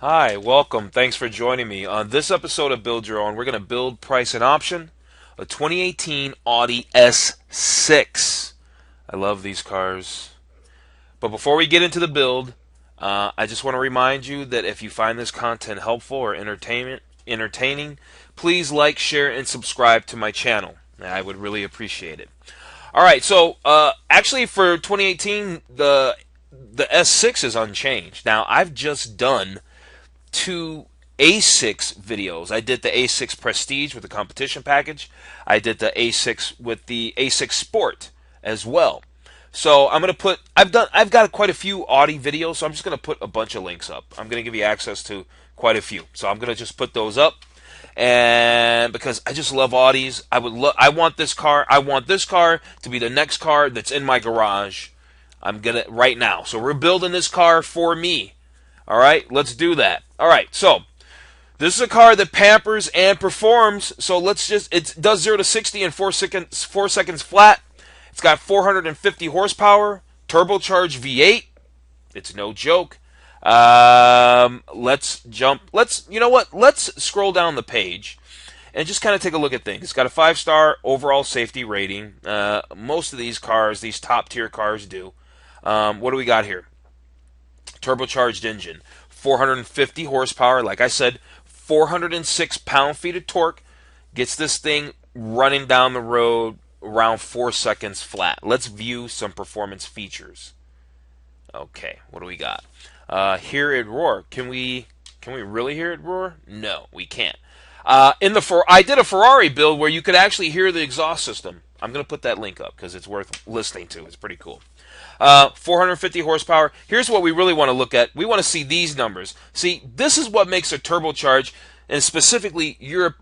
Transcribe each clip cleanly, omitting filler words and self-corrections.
Hi, welcome. Thanks for joining me. On this episode of Build Your Own, we're going to build, price, and option a 2018 Audi S6. I love these cars. But before we get into the build, I just want to remind you that if you find this content helpful or entertaining, please like, share, and subscribe to my channel. I would really appreciate it. All right, so actually for 2018, the S6 is unchanged. Now I've just done two A6 videos. I did the A6 Prestige with the competition package. I did the A6 with the A6 Sport as well. So I'm gonna put I've got quite a few Audi videos, so I'm just gonna put a bunch of links up. I'm gonna give you access to quite a few. So I'm gonna just put those up. And because I just love Audis, I want this car. I want this car to be the next car that's in my garage. I'm gonna right now. So we're building this car for me. All right, let's do that. All right, so this is a car that pampers and performs. So it does 0 to 60 in 4 seconds flat. It's got 450 horsepower, turbocharged V8. It's no joke. You know what? Let's scroll down the page and just kind of take a look at things. It's got a 5-star overall safety rating. Most of these cars, these top tier cars do. What do we got here? Turbocharged engine, 450 horsepower. Like I said, 406 pound-feet of torque. Gets this thing running down the road around 4 seconds flat. Let's view some performance features. Okay, what do we got? Hear it roar. Can we really hear it roar? No, we can't. I did a Ferrari build where you could actually hear the exhaust system. I'm going to put that link up because it's worth listening to. It's pretty cool. 450 horsepower. Here's what we really want to look at. We want to see these numbers. See, this is what makes a turbocharged, and specifically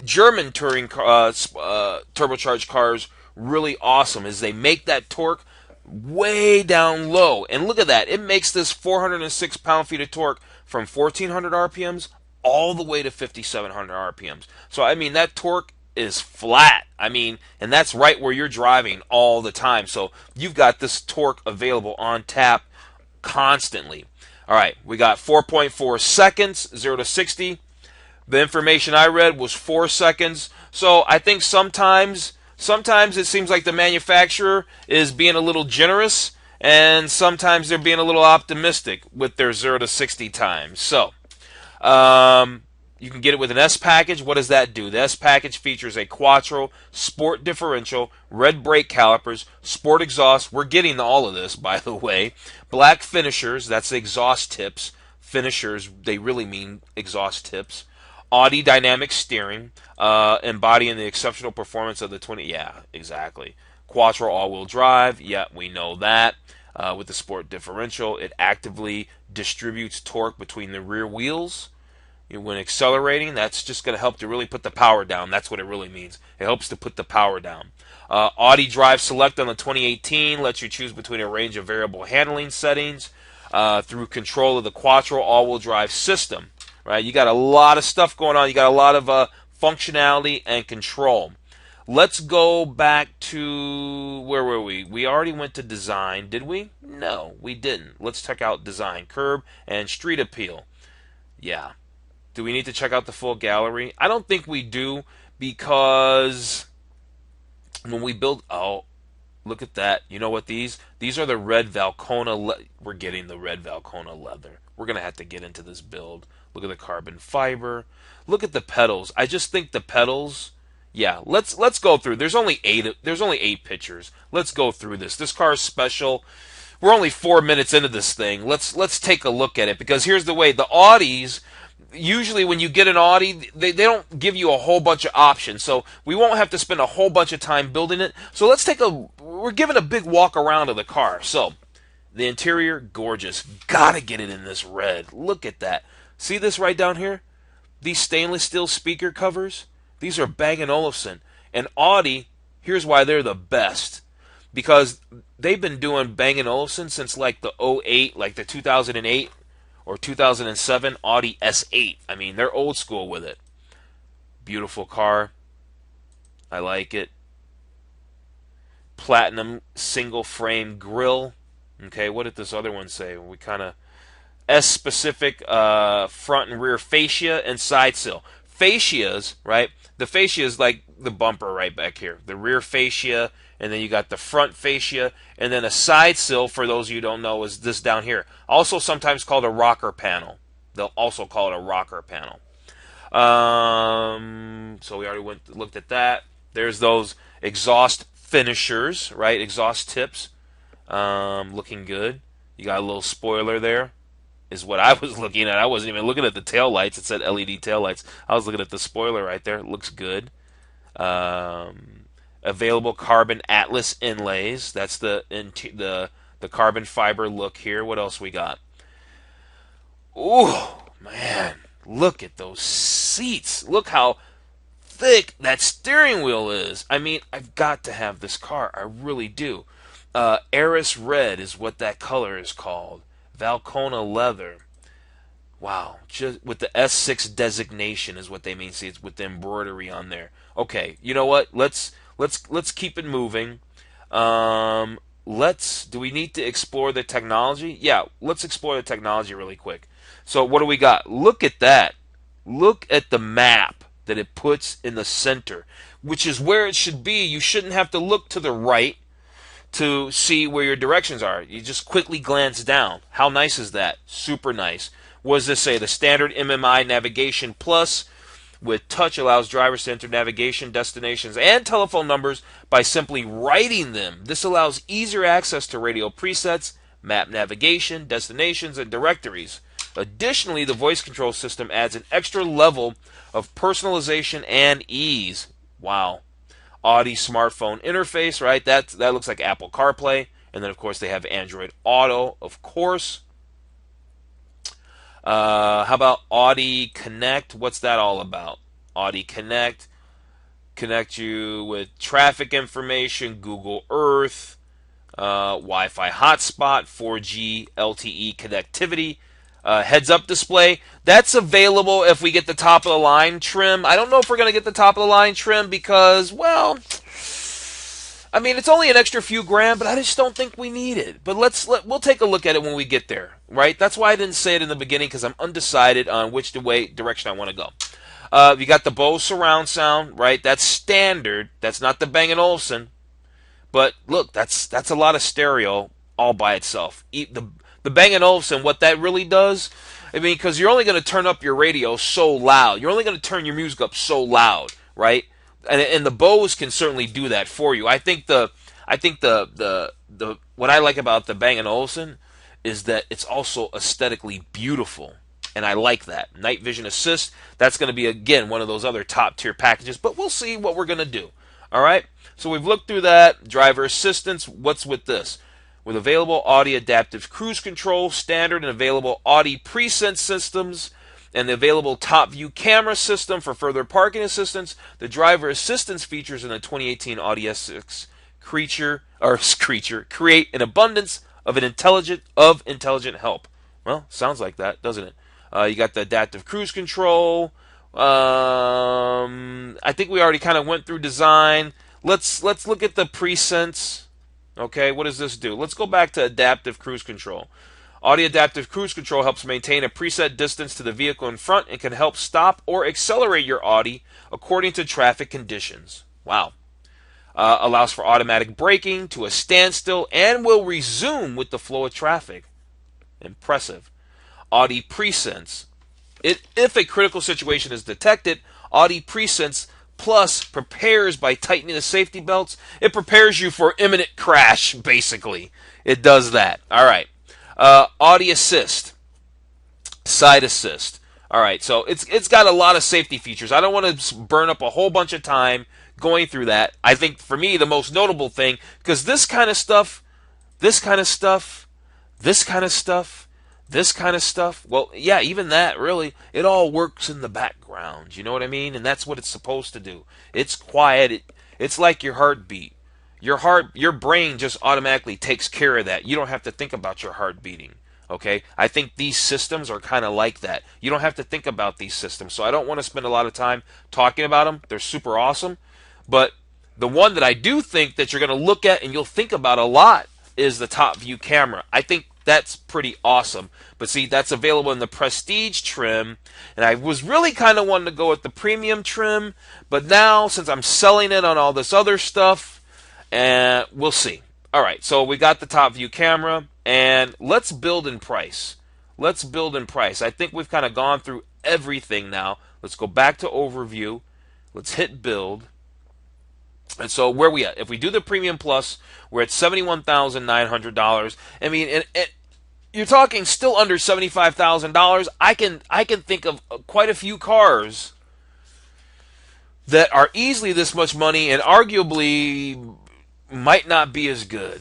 German touring turbocharged cars really awesome, is they make that torque way down low. And look at that. It makes this 406 pound-feet of torque from 1400 RPMs all the way to 5700 RPMs. So, I mean, that torque is flat. I mean, and that's right where you're driving all the time. So you've got this torque available on tap constantly. All right, we got 4.4 seconds, 0 to 60. The information I read was 4 seconds. So I think sometimes it seems like the manufacturer is being a little generous, and sometimes they're being a little optimistic with their 0 to 60 times. So, you can get it with an S package. What does that do? The S package features a Quattro Sport differential, red brake calipers, sport exhaust. We're getting all of this, by the way. Black finishers, that's the exhaust tips. Finishers, they really mean exhaust tips. Audi dynamic steering, embodying the exceptional performance of the 20. Yeah, exactly. Quattro all-wheel drive. Yeah, we know that. With the sport differential, it actively distributes torque between the rear wheels. When accelerating, that's just going to help to really put the power down. That's what it really means. It helps to put the power down. Audi Drive Select on the 2018 lets you choose between a range of variable handling settings through control of the Quattro all-wheel drive system. Right? You got a lot of stuff going on. You got a lot of functionality and control. Let's go back to, where were we? We already went to design, did we? No, we didn't. Let's check out design, curb, and street appeal. Yeah. Do we need to check out the full gallery? I don't think we do, because when we build, oh, look at that. You know what these are the red Valcona. We're getting the red Valcona leather. We're going to have to get into this build. Look at the carbon fiber. Look at the pedals. I just think the pedals, yeah, let's go through. There's only 8 pictures. Let's go through this. This car is special. We're only 4 minutes into this thing. Let's take a look at it, because here's the way. The Audis, usually when you get an Audi, they don't give you a whole bunch of options, so we won't have to spend a whole bunch of time building it. So we're giving a big walk around of the car. So the interior, gorgeous. Gotta get it in this red. Look at that. See this right down here? These stainless steel speaker covers, these are Bang & Olufsen. And Audi, here's why they're the best. Because they've been doing Bang & Olufsen since like the '08, like the 2008 or 2007 Audi S8. I mean, they're old school with it. Beautiful car. I like it. Platinum single frame grille. Okay, what did this other one say? We kind of S-specific front and rear fascia and side sill. Fascias, right? The fascia is like the bumper right back here. The rear fascia, and then you got the front fascia, and then a side sill, for those of you who don't know, is this down here. Also sometimes called a rocker panel. They'll also call it a rocker panel. So we already looked at that. There's those exhaust finishers, right? Exhaust tips. Looking good. You got a little spoiler there, is what I was looking at. I wasn't even looking at the tail lights. It said LED tail lights. I was looking at the spoiler right there. It looks good. Available carbon Atlas inlays. That's the carbon fiber look here. What else we got? Ooh, man. Look at those seats. Look how thick that steering wheel is. I mean, I've got to have this car. I really do. Arras Red is what that color is called. Valcona leather. Wow, just with the S6 designation is what they mean. See, it's with the embroidery on there. Okay, you know what? Let's keep it moving. Do we need to explore the technology? Yeah, let's explore the technology really quick. So what do we got? Look at that. Look at the map that it puts in the center, which is where it should be. You shouldn't have to look to the right to see where your directions are. You just quickly glance down. How nice is that? Super nice. What does this say? The standard Mmi Navigation Plus with touch allows drivers to enter navigation, destinations, and telephone numbers by simply writing them. This allows easier access to radio presets, map navigation, destinations, and directories. Additionally, the voice control system adds an extra level of personalization and ease. Wow. Audi smartphone interface, right? That looks like Apple CarPlay. And then, of course, they have Android Auto, of course. How about Audie Kinect? What's that all about? Audie Kinect. Connect you with traffic information, Google Earth, Wi-Fi hotspot, 4G LTE connectivity. Heads-up display. That's available if we get the top-of-the-line trim. I don't know if we're going to get the top-of-the-line trim because, well, I mean, it's only an extra few grand, but I just don't think we need it. But we'll take a look at it when we get there, right? That's why I didn't say it in the beginning, because I'm undecided on which direction I want to go. You got the Bose surround sound, right? That's standard. That's not the Bang & Olufsen. But look, that's a lot of stereo all by itself. The Bang & Olufsen, what that really does, I mean, because you're only going to turn up your radio so loud. You're only going to turn your music up so loud, right? And the Bose can certainly do that for you. I think the what I like about the Bang & Olufsen is that it's also aesthetically beautiful, and I like that. Night Vision Assist, that's going to be, again, one of those other top-tier packages, but we'll see what we're going to do. All right? So we've looked through that. Driver assistance, what's with this? With available Audi Adaptive Cruise Control, standard and available Audi Presense systems, and the available top view camera system for further parking assistance, the driver assistance features in the 2018 Audi S6 create an abundance of intelligent help. Well, sounds like that, doesn't it? You got the adaptive cruise control. I think we already kind of went through design. Let's look at the Presense. Okay, what does this do? Let's go back to adaptive cruise control. Audi Adaptive Cruise Control helps maintain a preset distance to the vehicle in front and can help stop or accelerate your Audi according to traffic conditions. Wow. Allows for automatic braking to a standstill and will resume with the flow of traffic. Impressive. Audi Presense. If a critical situation is detected, Audi Presense Plus prepares by tightening the safety belts. It prepares you for imminent crash, basically. It does that. All right. Audi Assist. Side Assist. All right. So it's got a lot of safety features. I don't want to burn up a whole bunch of time going through that. I think for me the most notable thing, because this kind of stuff, well, yeah, even that, really, it all works in the background. You know what I mean? And that's what it's supposed to do. It's quiet. It's like your heartbeat. Your brain just automatically takes care of that. You don't have to think about your heart beating. Okay? I think these systems are kind of like that. You don't have to think about these systems. So I don't want to spend a lot of time talking about them. They're super awesome. But the one that I do think that you're going to look at and you'll think about a lot is the top view camera. I think that's pretty awesome. But see, that's available in the Prestige trim, and I was really kind of wanting to go with the premium trim, but now since I'm selling it on all this other stuff, and we'll see. All right, so we got the top view camera, and let's build in price. Let's build in price. I think we've kind of gone through everything now. Let's go back to overview. Let's hit build. And so where are we at? If we do the Premium Plus, we're at $71,900. I mean, you're talking still under $75,000. I can think of quite a few cars that are easily this much money and arguably might not be as good.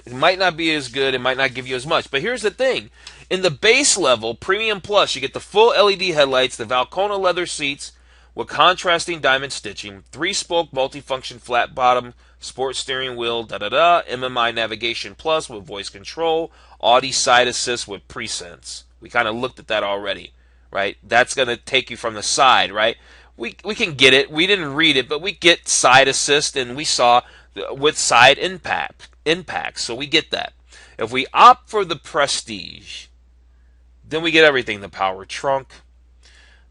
It might not be as good. It might not give you as much. But here's the thing. In the base level, Premium Plus, you get the full LED headlights, the Valcona leather seats with contrasting diamond stitching, 3-spoke multifunction flat bottom, sports steering wheel, Mmi Navigation Plus with voice control, Audi side assist with presense. We kind of looked at that already, right? That's going to take you from the side, right? We can get it. We didn't read it, but we get side assist, and we saw with side impacts, so we get that. If we opt for the Prestige, then we get everything: the power trunk,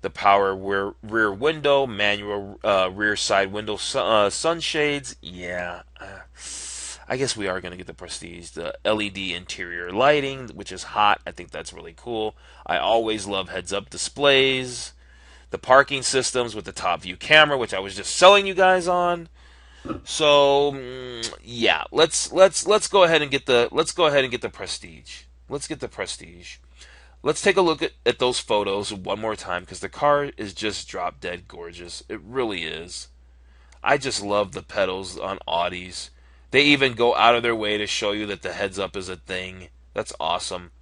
the power rear window, manual rear side window sunshades. Yeah, I guess we are going to get the Prestige. The LED interior lighting, which is hot. I think that's really cool. I always love heads-up displays. The parking systems with the top view camera, which I was just selling you guys on. So yeah, let's go ahead and get the Prestige. Let's get the Prestige. Let's take a look at those photos one more time, because the car is just drop dead gorgeous. It really is. I just love the pedals on Audis. They even go out of their way to show you that the heads up is a thing. That's awesome.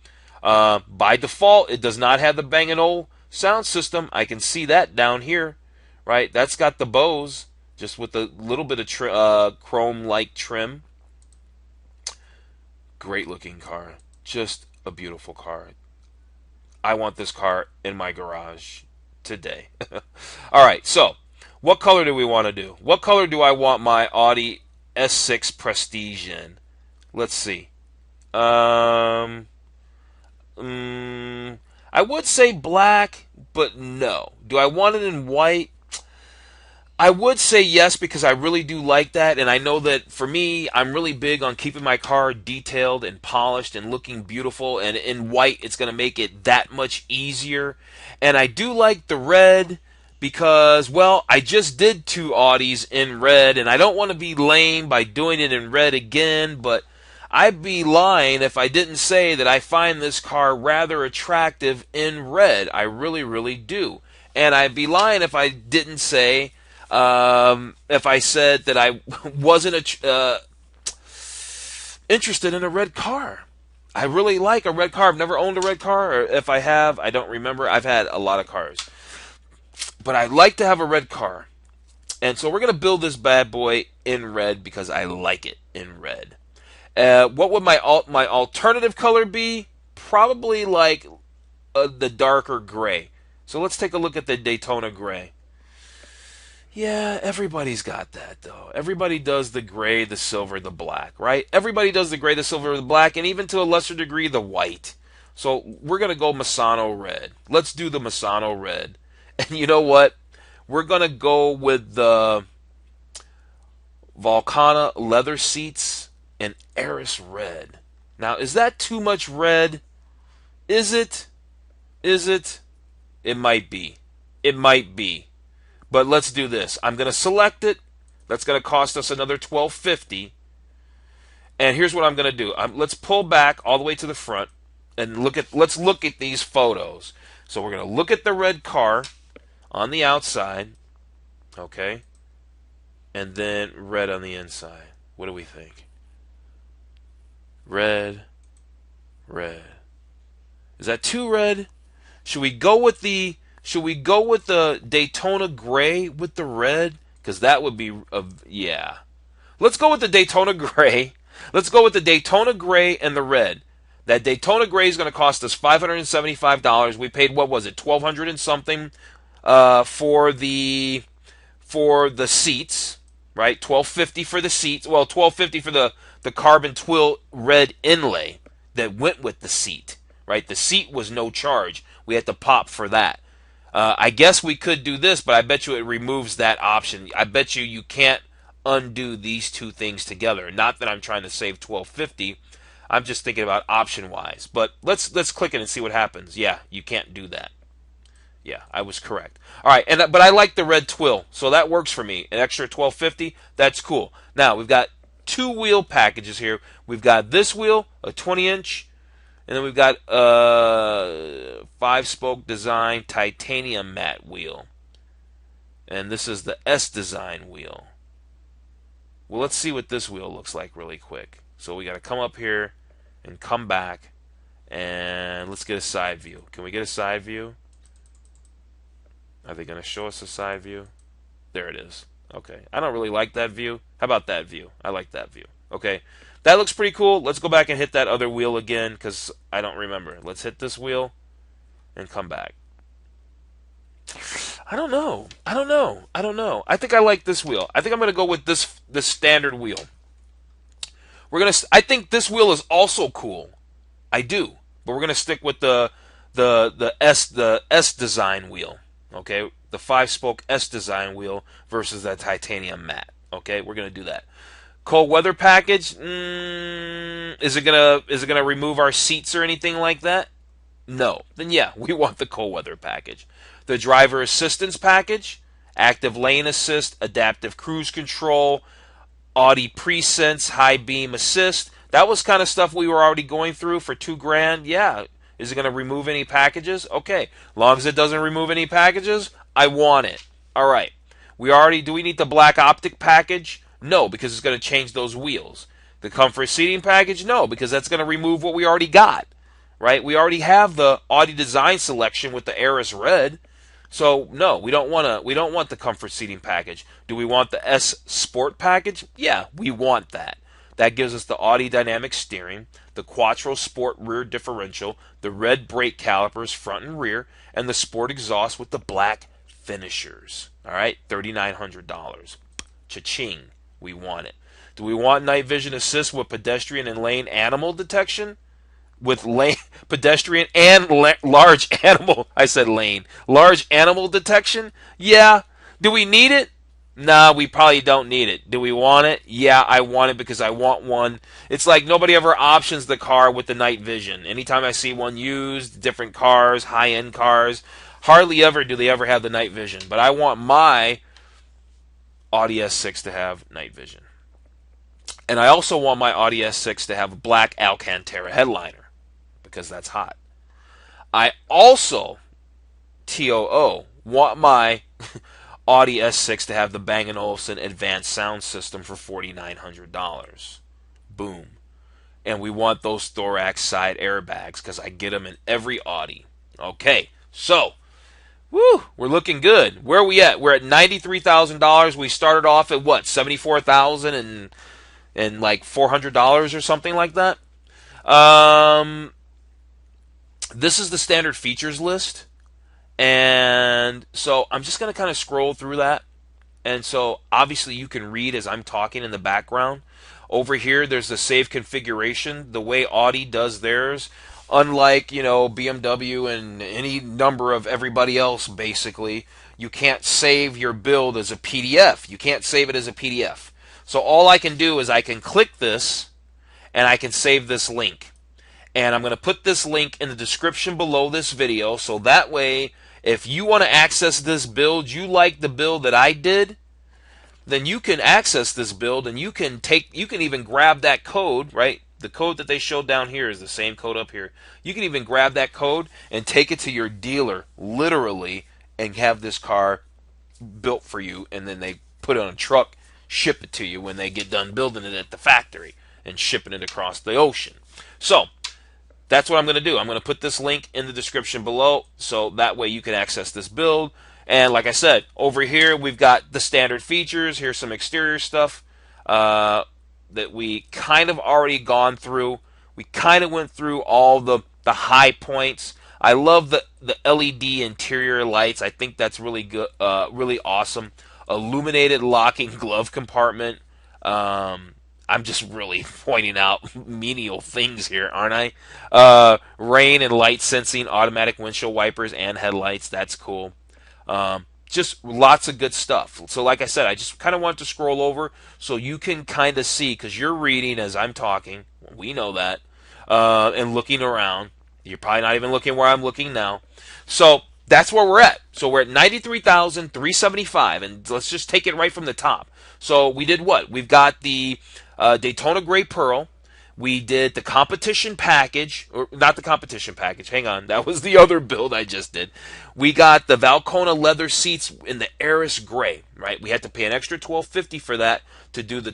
By default, it does not have the Bang & Olufsen sound system. I can see that down here, right? That's got the Bose, just with a little bit of chrome-like trim. Great looking car. Just a beautiful car. I want this car in my garage today. All right, so what color do we want to do? What color do I want my Audi S6 Prestige in? Let's see. I would say black, but no. Do I want it in white? I would say yes, because I really do like that, and I know that for me, I'm really big on keeping my car detailed and polished and looking beautiful, and in white, it's going to make it that much easier. And I do like the red because, well, I just did 2 Audis in red, and I don't want to be lame by doing it in red again, but I'd be lying if I didn't say that I find this car rather attractive in red. I really, really do. And I'd be lying if I didn't say, if I said that I wasn't interested in a red car. I really like a red car. I've never owned a red car, or if I have, I don't remember. I've had a lot of cars. But I like to have a red car. And so we're going to build this bad boy in red because I like it in red. What would my alternative color be? Probably like the darker gray. So let's take a look at the Daytona Gray. Yeah, everybody's got that, though. Everybody does the gray, the silver, the black, right? Everybody does the gray, the silver, the black, and even to a lesser degree, the white. So we're going to go Misano red. Let's do the Misano red. And you know what? We're going to go with the Valcona leather seats and Arras red. Now, is that too much red? Is it? Is it? It might be. It might be. But let's do this. I'm going to select it. That's going to cost us another $12.50. And here's what I'm going to do. Let's pull back all the way to the front and let's look at these photos. So we're going to look at the red car on the outside, okay? And then red on the inside. What do we think? Red, red. Is that too red? Should we go with the Daytona Gray with the red? Because that would be yeah. Let's go with the Daytona Gray. Let's go with the Daytona Gray and the red. That Daytona Gray is going to cost us $575. We paid, what was it, $1,200 and something for the seats, right? $1,250 for the seats. Well, $1,250 for the carbon twill red inlay. that went with the seat, right? The seat was no charge. We had to pop for that. I guess we could do this, but I bet you it removes that option. I bet you can't undo these two things together. Not that I'm trying to save $12.50. I'm just thinking about option wise. But let's click it and see what happens. Yeah, you can't do that. Yeah, I was correct. All right, but I like the red twill, so that works for me. An extra $12.50, that's cool. Now we've got two wheel packages here. We've got this wheel, a 20-inch, and then we've got a 5-spoke design titanium matte wheel, and this is the S Design wheel. Well, let's see what this wheel looks like really quick. So we got to come up here and come back, and let's get a side view. Can we get a side view? Are they going to show us a side view? There it is. Okay. I don't really like that view. How about that view? I like that view. Okay. That looks pretty cool. Let's go back and hit that other wheel again because I don't remember. Let's hit this wheel and come back. I don't know. I think I like this wheel. I think I'm going to go with this standard wheel. I think this wheel is also cool. I do. But we're going to stick with the S Design wheel. Okay, the 5-spoke S Design wheel versus that titanium matte. Okay, we're gonna do that. Cold weather package. Is it gonna remove our seats or anything like that? No. Then yeah, we want the cold weather package. The driver assistance package, active lane assist, adaptive cruise control, Audi Presense, high beam assist. That was kind of stuff we were already going through for $2,000. Yeah. Is it going to remove any packages? Okay. As long as it doesn't remove any packages, I want it. All right. Do we need the black optic package? No, because it's going to change those wheels. The comfort seating package? No, because that's going to remove what we already got. Right? We already have the Audi Design selection with the Arras Red. So, no, we don't want the comfort seating package. Do we want the S Sport package? Yeah, we want that. That gives us the Audi dynamic steering, the Quattro Sport rear differential, the red brake calipers front and rear, and the Sport exhaust with the black finishers. All right, $3,900. Cha-ching. We want it. Do we want night vision assist with pedestrian and lane animal detection? With lane, pedestrian and large animal, I said lane, large animal detection? Yeah. Do we need it? Nah, we probably don't need it. Do we want it? Yeah, I want it because I want one. It's like nobody ever options the car with the night vision. Anytime I see one used, different cars, high-end cars, hardly ever do they ever have the night vision. But I want my Audi S6 to have night vision. And I also want my Audi S6 to have a black Alcantara headliner because that's hot. I also, TOO, want my Audi S6 to have the Bang & Olufsen advanced sound system for $4,900. Boom. And we want those thorax side airbags because I get them in every Audi. Okay, so, woo, we're looking good. Where are we at? We're at $93,000. We started off at what, $74,000 and like $400 or something like that. This is the standard features list. And so I'm just going to kind of scroll through that. And so obviously you can read as I'm talking in the background. Over here, there's the save configuration. The way Audi does theirs, unlike, BMW and any number of everybody else, basically, you can't save your build as a PDF. You can't save it as a PDF. So all I can do is I can click this and I can save this link. And I'm going to put this link in the description below this video so that way if you want to access this build, you like the build that I did, then you can access this build and you can even grab that code, right? The code that they showed down here is the same code up here. You can even grab that code and take it to your dealer, literally, and have this car built for you, and then they put it on a truck, ship it to you when they get done building it at the factory and shipping it across the ocean. So, that's what I'm going to do. I'm going to put this link in the description below so that way you can access this build. And like I said, over here we've got the standard features. Here's some exterior stuff that we kind of already gone through. We kind of went through all the high points. I love the LED interior lights. I think that's really good, really awesome. Illuminated locking glove compartment. I'm just really pointing out menial things here, aren't I? Rain and light sensing, automatic windshield wipers and headlights. That's cool. Just lots of good stuff. So, like I said, I just kind of want to scroll over so you can kind of see, because you're reading as I'm talking. We know that. And looking around. You're probably not even looking where I'm looking now. So, that's where we're at. So, we're at 93,375, and let's just take it right from the top. So, we did what? We've got the Daytona Gray Pearl. We did the competition package, or not the competition package, hang on, that was the other build I just did. We got the Valcona leather seats in the Arras Gray, right? We had to pay an extra $12.50 for that to do the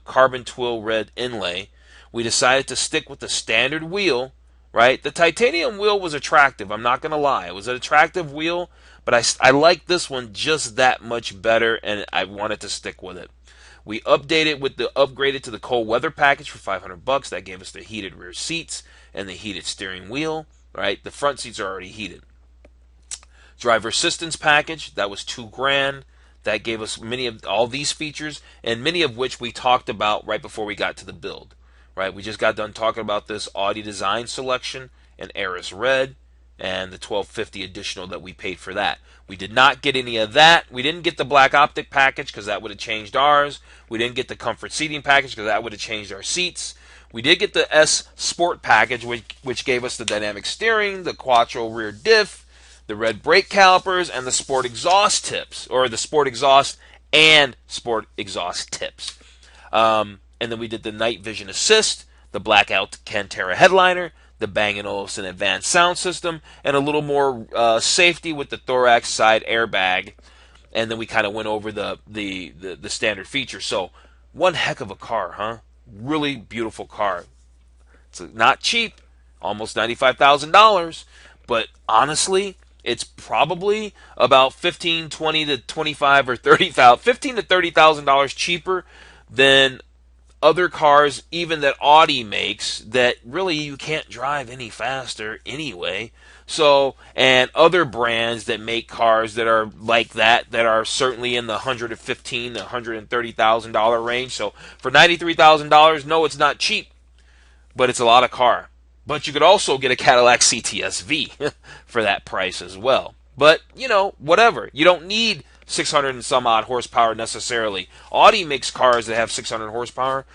carbon twill red inlay. We decided to stick with the standard wheel, right? The titanium wheel was attractive, I'm not going to lie. It was an attractive wheel, but I like this one just that much better, and I wanted to stick with it. We upgraded to the cold weather package for $500. That gave us the heated rear seats and the heated steering wheel. Right, the front seats are already heated. Driver assistance package, that was $2,000. That gave us many of all these features, and many of which we talked about right before we got to the build. Right, we just got done talking about this Audi Design selection and Arras Red, and the $12.50 additional that we paid for that. We did not get any of that. We didn't get the black optic package because that would have changed ours. We didn't get the comfort seating package because that would have changed our seats. We did get the S Sport package, which gave us the dynamic steering, the Quattro rear diff, the red brake calipers, and the sport exhaust tips, or the sport exhaust and sport exhaust tips. And then we did the night vision assist, the blackout Cantera headliner, the Bang & Olufsen advanced sound system, and a little more safety with the thorax side airbag. And then we kind of went over the standard features. So, one heck of a car, huh? Really beautiful car. It's not cheap, almost $95,000, but honestly, it's probably about $15,000, $20,000 to $25,000 or $30,000, $15,000 to $30,000 cheaper than other cars, even that Audi makes, that really you can't drive any faster anyway. So, and other brands that make cars that are like that are certainly in the $115,000 to $130,000 range. So, for $93,000, no, it's not cheap, but it's a lot of car. But you could also get a Cadillac CTS-V for that price as well. But, you know, whatever. You don't need 600 and some odd horsepower necessarily. Audi makes cars that have 600 horsepower,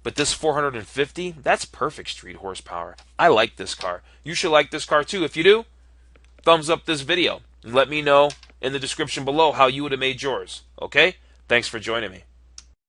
but this 450, that's perfect street horsepower. I like this car. You should like this car too. If you do, thumbs up this video and let me know in the description below how you would have made yours. Okay? Thanks for joining me.